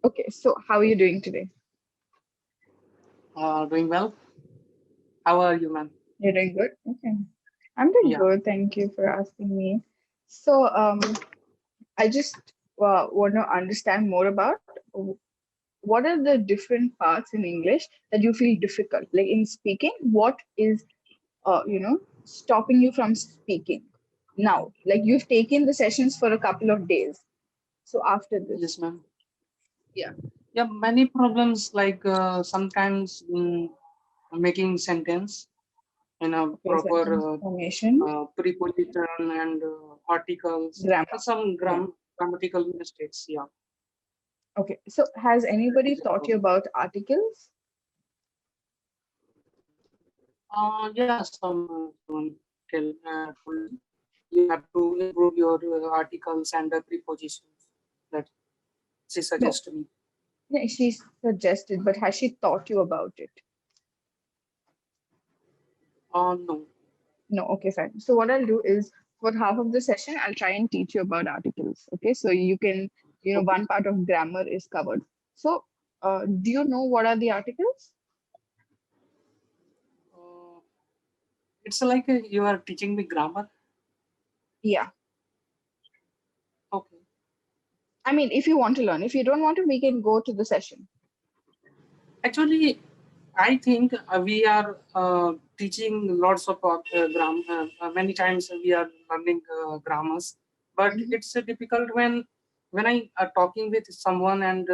Okay, so how are you doing today? Doing well. How are you, man? You're doing good? Okay. I'm doing Yeah. good. Thank you for asking me. So, I just want to understand more about what are the different parts in English that you feel difficult, like in speaking. What is, stopping you from speaking now? Like you've taken the sessions for a couple of days. So after Yes, this, ma'am. yeah, Yeah, many problems like sometimes making sentence in a okay, proper sentence formation, preposition and articles. grammar. Some Yeah. grammatical mistakes. Yeah. Okay. So has That anybody is a taught you problem. about articles? Yeah, someone told me you have to improve your articles and prepositions. That she No. suggested me. Yeah, she suggested, but has she taught you about it? No. No. Okay, fine. So what I'll do is for half of the session, I'll try and teach you about articles. Okay. So you can, Okay. one part of grammar is covered. So, do you know what are the articles? Uh, it's like you are teaching me grammar. Yeah. Okay. I mean, if you want to learn, if you don't want to, we can go to the session. Actually, I think we are teaching lots of grammar. Many times we are learning grammars, but Mhm. it's difficult when I are talking with someone and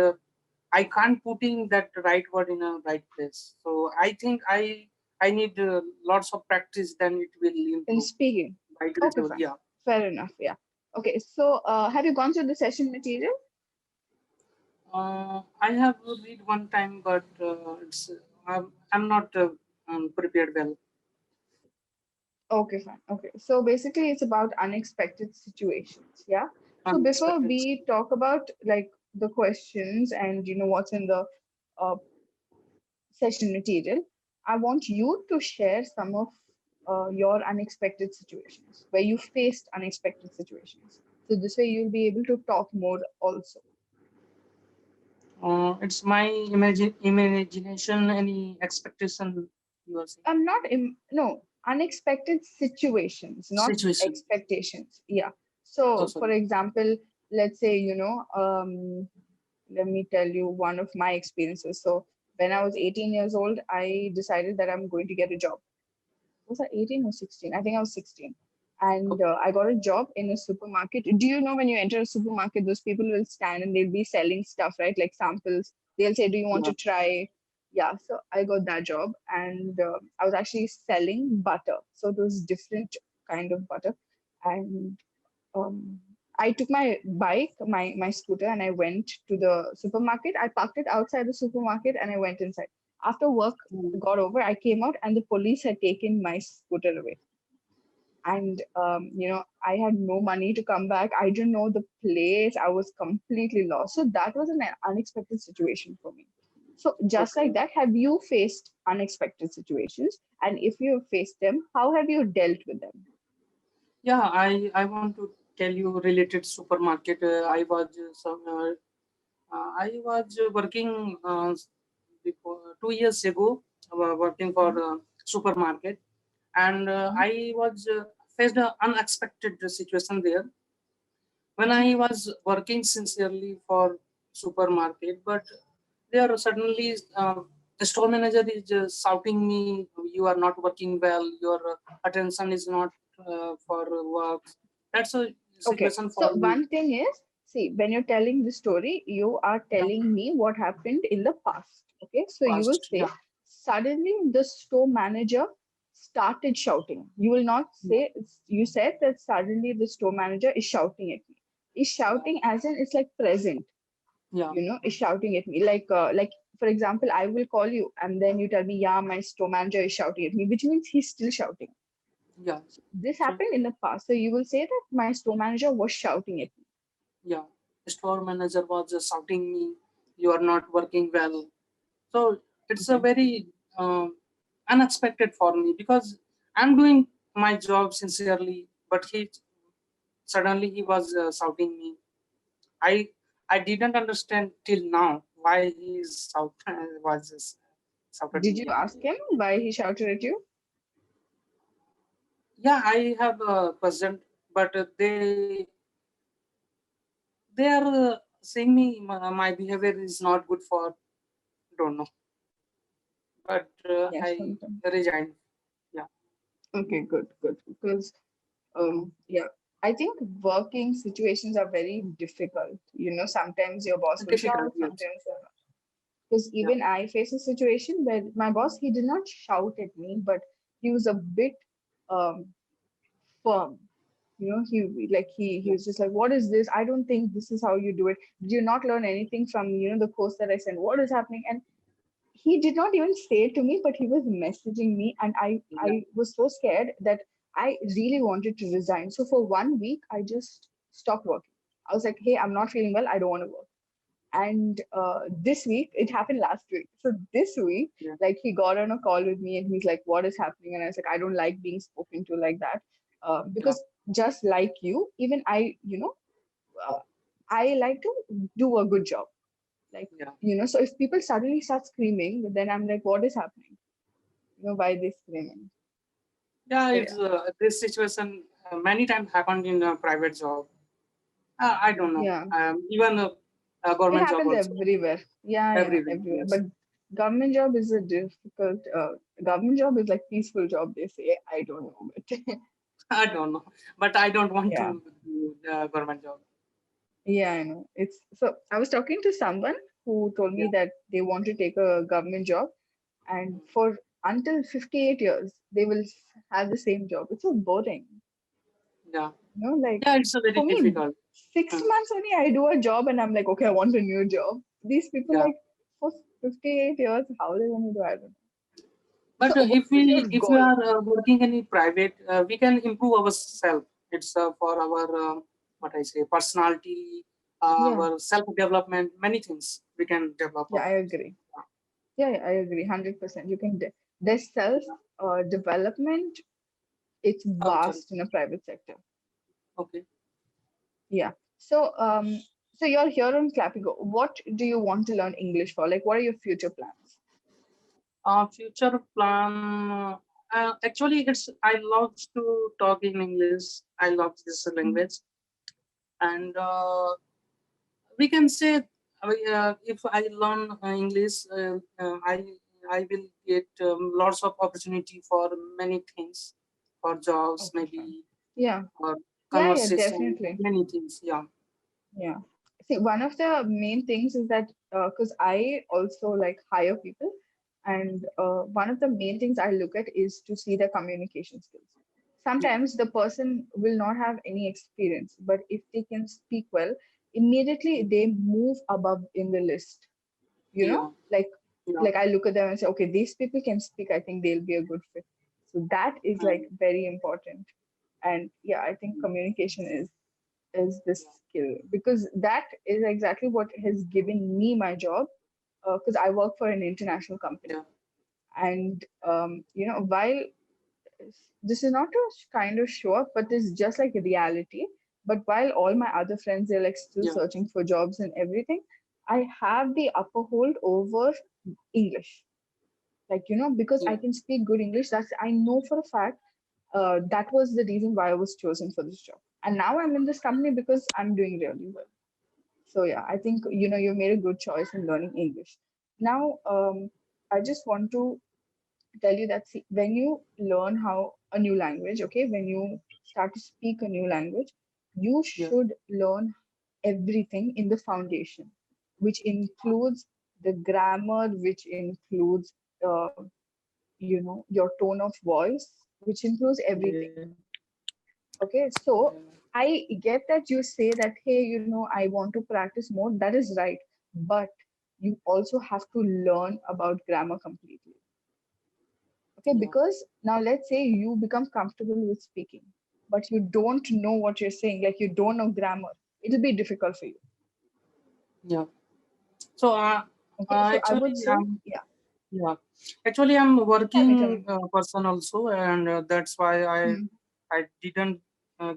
I can't putting that right word in a right place. So I think I need lots of practice. Then it will In improve speaking. by Okay, gradually. fine. Yeah. Fair enough. Yeah. Okay. So, have you gone through the session material? I have read one time, but I'm not prepared well. Okay, fine. Okay. So basically it's about unexpected situations. Yeah. So before Unexpected. we talk about like the questions and what's in the uh, session material, I want you to share some of your unexpected situations where you faced unexpected situations. So this way you'll be able to talk more also. It's my imagination, any expectation you are saying. I'm not no unexpected situations, not Situation. expectations. Yeah. So So for sorry. example, let's say let me tell you one of my experiences. So when I was 18 years old, I decided that I'm going to get a job. Was I 18 or 16? I think I was 16. And Okay. I got a job in a supermarket. Do you know when you enter a supermarket, those people will stand and they'll be selling stuff, right? Like samples. They'll say, "Do you want Yeah. to try?" Yeah. So I got that job, and I was actually selling butter. So it was different kind of butter, and um, I took my bike, my scooter, and I went to the supermarket. I parked it outside the supermarket, and I went inside. After work Mm. got over, I came out, and the police had taken my scooter away. And I had no money to come back. I didn't know the place. I was completely lost. So that was an unexpected situation for me. So just like Okay. that, have you faced unexpected situations? And if you have faced them, how have you dealt with them? Yeah, I want to tell you related supermarket. I was working before 2 years ago, working for Mhm. supermarket, and Mhm. I was faced an unexpected situation there when I was working sincerely for supermarket, but there suddenly the store manager is shouting me, "You are not working well. Your attention is not for work." That's a Okay. situation for So me. one thing is, see, when you're telling the story, you are Yeah, telling me what happened in the past. Okay. So you will past. say, Yeah, suddenly the store manager started shouting. You will not yeah, say, you said that suddenly the store manager is shouting at me. Is yeah, shouting as in it's like present, yeah, is shouting at me. Like for example, I will call you and then you tell me, yeah, my store manager is shouting at me, which means he's still shouting. yeah. This So happened in the past. So you will say that my store manager was shouting at me. yeah, the store manager was shouting me, "You are not working well." So it's a Okay. very unexpected for me because I'm doing my job sincerely, but he suddenly he was shouting me. I I didn't understand till now why he is was this shouted Did me. you ask him why he shouted at you? Yeah, I have a question, but they are saying me my behavior is not good for, don't know, but Yes, I sometimes. resigned. Yeah, Okay, good, good. Because yeah, I think working situations are very difficult. You know, sometimes your boss will difficult. shout, Yes. sometimes because Yeah. even I face a situation where my boss, he did not shout at me, but he was a bit um firm. You know, he Yeah. was just like, what is this? I don't think this is how you do it. Did you not learn anything from, the course that I sent? What is happening? And he did not even say it to me, but he was messaging me, and Yeah. I was so scared that I really wanted to resign. So for 1 week, I just stopped working. I was like, hey, I'm not feeling well. I don't want to work. And this week, it happened last week. So this week, Yeah. like he got on a call with me and he's like, what is happening? And I was like, I don't like being spoken to like that. Yeah. Because just like you, even uh, I like to do a good job. Like, Yeah. so if people suddenly start screaming, then I'm like, what is happening? Why they screaming? Yeah, So it's this situation many times happened in a private job. I don't know. yeah, Even a it government job happens also everywhere. Yeah, everywhere. everywhere. But Yes. government job is a difficult. Government job is like peaceful job. They say. I don't know, but I don't know, but I don't want yeah, to do the government job. yeah, I know. It's so. I was talking to someone who told Yeah. me that they want to take a government job, and for until 58 years they will have the same job. It's so boring. Yeah. Like Yeah, it's a very for me, difficult. six Hmm. months only I do a job and I'm like, okay, I want a new job. These people Yeah. like for 58 years, how they going to do? I don't know. So But what is your if we goal? are working in a private, we can improve ourselves. It's for our what I say personality, Yeah, our self development, many things we can develop yeah, I ourselves. agree. Yeah, I agree, 100%. You can. There's self development. It's Outside. vast in a private sector. Okay. Yeah. So so you're here on Clapigo. What do you want to learn English for? Like, what are your future plans? Future plan. Actually, it's I love to talk in English. I love this Mm. language, and we can say if I learn English, I will get lots of opportunity for many things, for jobs Okay, maybe, fine. Yeah, or yeah, conversation, definitely. many things. Yeah. Yeah. See, one of the main things is that because I also like hire people, and one of the main things I look at is to see their communication skills. Yeah. Sometimes the person will not have any experience, but if they can speak well, immediately they move above in the list. You know, Yeah. like Yeah. like I look at them and say, okay, these people can speak. I think they'll be a good fit. So that is like Um, very important. And yeah, I think communication is this yeah. skill because that is exactly what has given me my job because I work for an international company Yeah. and while this is not a kind of show up but this is just like a reality, but while all my other friends are like still Yeah. searching for jobs and everything, I have the upper hold over English, like because I Yeah. can speak good English. That's I know for a fact that was the reason why I was chosen for this job. And now I'm in this company because I'm doing really well. So yeah, I think you made a good choice in learning English. Now, I just want to tell you that see, when you learn how a new language, okay, when you start to speak a new language, you Yeah. should learn everything in the foundation, which includes the grammar, which includes your tone of voice, which includes everything. Yeah. Okay, so I get that you say that, hey, I want to practice more. That is right. But you also have to learn about grammar completely. Okay, Yeah. because now let's say you become comfortable with speaking, but you don't know what you're saying, like you don't know grammar. It'll be difficult for you. Yeah. So Okay, so I actually would say, yeah, yeah, actually I'm tell working me. person also, and that's why Hmm. I didn't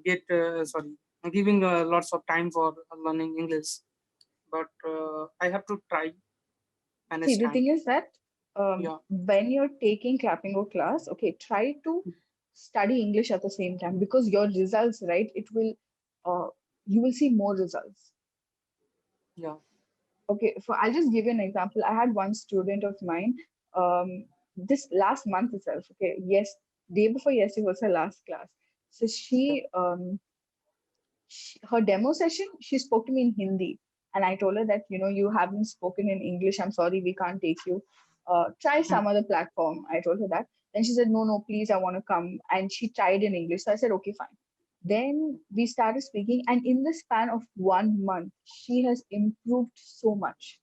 get sorry giving lots of time for learning English. but I have to try See, manage the time. thing is that Yeah. when you're taking Clappingo class, okay, try to study English at the same time because your results, right, it will, uh, you will see more results. Yeah. Okay, for I'll just give you an example. I had one student of mine, this last month itself. Okay, yes, day before yesterday was her last class. So Yeah. her demo session, she spoke to me in Hindi, and I told her that you haven't spoken in English. I'm sorry, we can't take you. Try Hmm. some other platform. I told her that. Then she said, no, no, please, I want to come. And she tried in English. So I said, okay, fine. Then we started speaking, and in the span of 1 month, she has improved so much.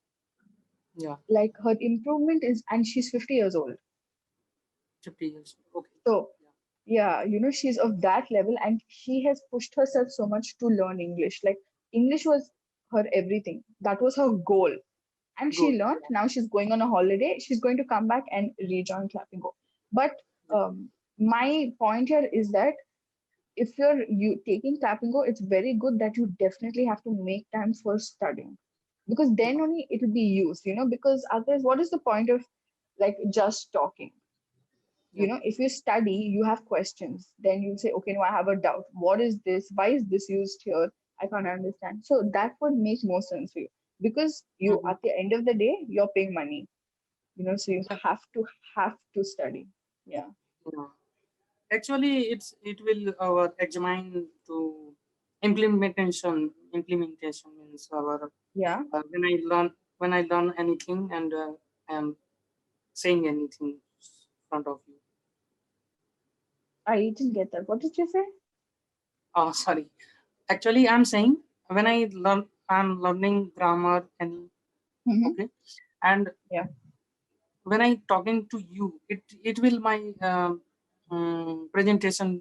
Yeah. Like her improvement is, and she's 50 years old. 50 years. Okay. So Yeah. yeah, she's of that level, and she has pushed herself so much to learn English. Like English was her everything. That was her goal. And she Good. learned. Yeah. Now she's going on a holiday. She's going to come back and rejoin Clapping Go. But Yeah. my point here is that if you taking Clapping Go, it's very good that you definitely have to make time for studying, because then Yeah. only it will be used. Because otherwise, what is the point of like just talking? Yeah. If you study, you have questions, then you say, okay, no, I have a doubt. What is this? Why is this used here? I can't understand. So that would make more sense for you, because you, Mhm. at the end of the day, you're paying money, so you Yeah. have to study. Yeah. Yeah. Actually, it will examine to implementation means our Yeah. when I learn anything and I'm saying anything in front of you. I didn't get that. What did you say? Oh, sorry. Actually, I'm saying when I'm learning grammar and Mm-hmm. okay, and Yeah. when I talking to you, it will my presentation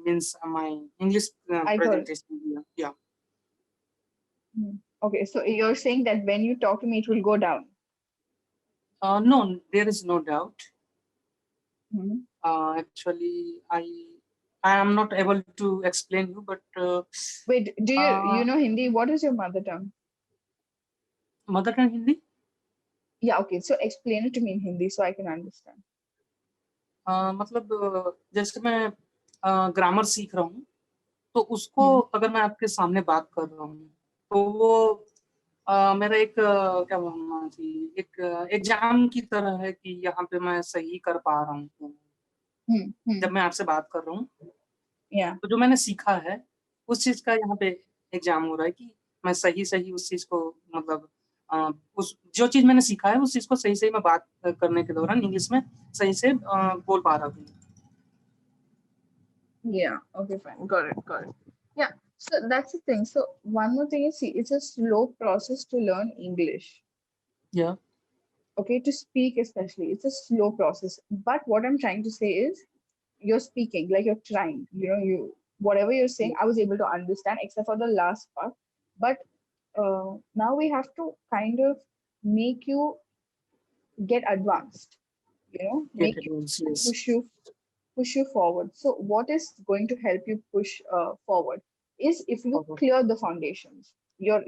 means my English I got it. presentation. Yeah. Yeah. Mhm. Okay, so you're saying that when you talk to me, it will go down. No, there is no doubt. Mhm. Actually, I am not able to explain you, but Wait, do you uh, you know Hindi? What is your mother tongue? mother tongue Hindi. Yeah, okay. So explain it to me in Hindi so I can understand. मतलब जैसे मैं grammar सीख रहा हूँ तो उसको Hmm. अगर मैं आपके सामने बात कर रहा हूँ तो वो मेरा एक क्या बोलना चाहिए एक एग्जाम की तरह है कि यहाँ पे मैं सही कर पा रहा हूँ Hmm. Hmm. जब मैं आपसे बात कर रहा हूँ Yeah. तो जो मैंने सीखा है उस चीज का यहाँ पे एग्जाम हो रहा है कि मैं सही सही उस चीज को मतलब उस जो चीज मैंने सीखा है उस चीज को सही सही मैं बात करने के दौरान इंग्लिश में सही से बोल पा रहा हूँ. Yeah. Okay, fine. Got it. Got it. Yeah. So that's the thing. So one more thing is, see, it's a slow process to learn English. Yeah. Okay, to speak especially, it's a slow process. But what I'm trying to say is, you're speaking, like you're trying. Whatever you're saying, I was able to understand, except for the last part. But now we have to kind of make you get advanced. Get Make it you rules, yes. push you forward. So what is going to help you push forward is if you Okay. clear the foundations. If you're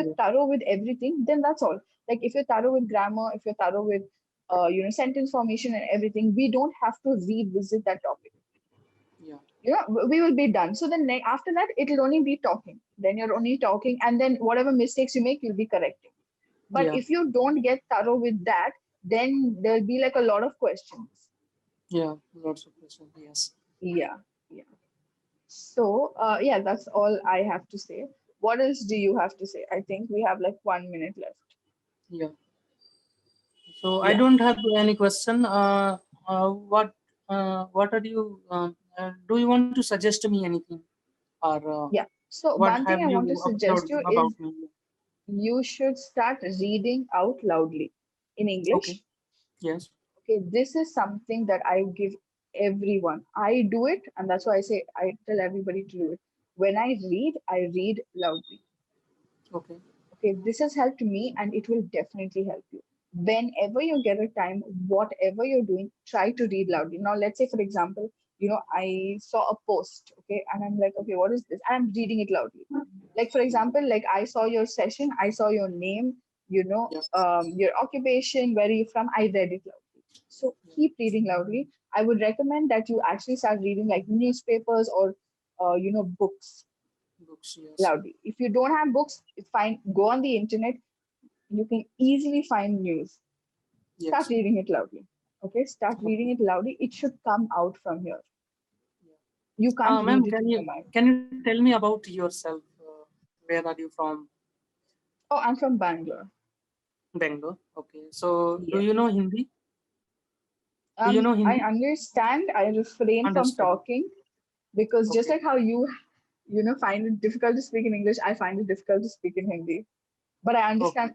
Yeah. thorough with everything, then that's all. Like if you're thorough with grammar, if you're thorough with sentence formation and everything, we don't have to revisit that topic. Yeah. We will be done. So then after that, it'll only be talking. Then you're only talking, and then whatever mistakes you make, you'll be correcting. But Yeah. if you don't get thorough with that, then there'll be like a lot of questions. Yeah. Lots of questions. Yes. Yeah, yeah. So, yeah, that's all I have to say. What else do you have to say? I think we have like 1 minute left. Yeah. So I Yeah, don't have any question. What are you? Do you want to suggest me anything, or yeah. So, what one thing have I want to you suggest observed you is about me? you should start reading out loudly in Okay. English. Yes. Okay, this is something that I give everyone. I do it, and that's why I tell everybody to do it. When I read loudly. Okay. Okay, this has helped me and it will definitely help you. Whenever you get a time, whatever you're doing, try to read loudly. Now, let's say, for example, I saw a post, okay, and I'm like, okay, what is this? I'm reading it loudly. Like, for example, like I saw your session, I saw your name, Yes. your occupation, where are you from? I read it loudly. So keep reading loudly. I would recommend that you actually start reading like newspapers or, books Books. Yes. loudly. If you don't have books, it's fine. Go on the internet. You can easily find news. Start Yes. reading it loudly. Okay, start reading Okay. it loudly. It should come out from here. You can't Ma'am, read it in your mind. can you tell me about yourself? Where are you from? Oh, I'm from Bangalore. Bangalore. Okay. So do Yes. you know Hindi? Do you know I Hindi? understand. I refrain from Understood. talking because just Okay. like how you find it difficult to speak in English, I find it difficult to speak in Hindi. But I Okay. understand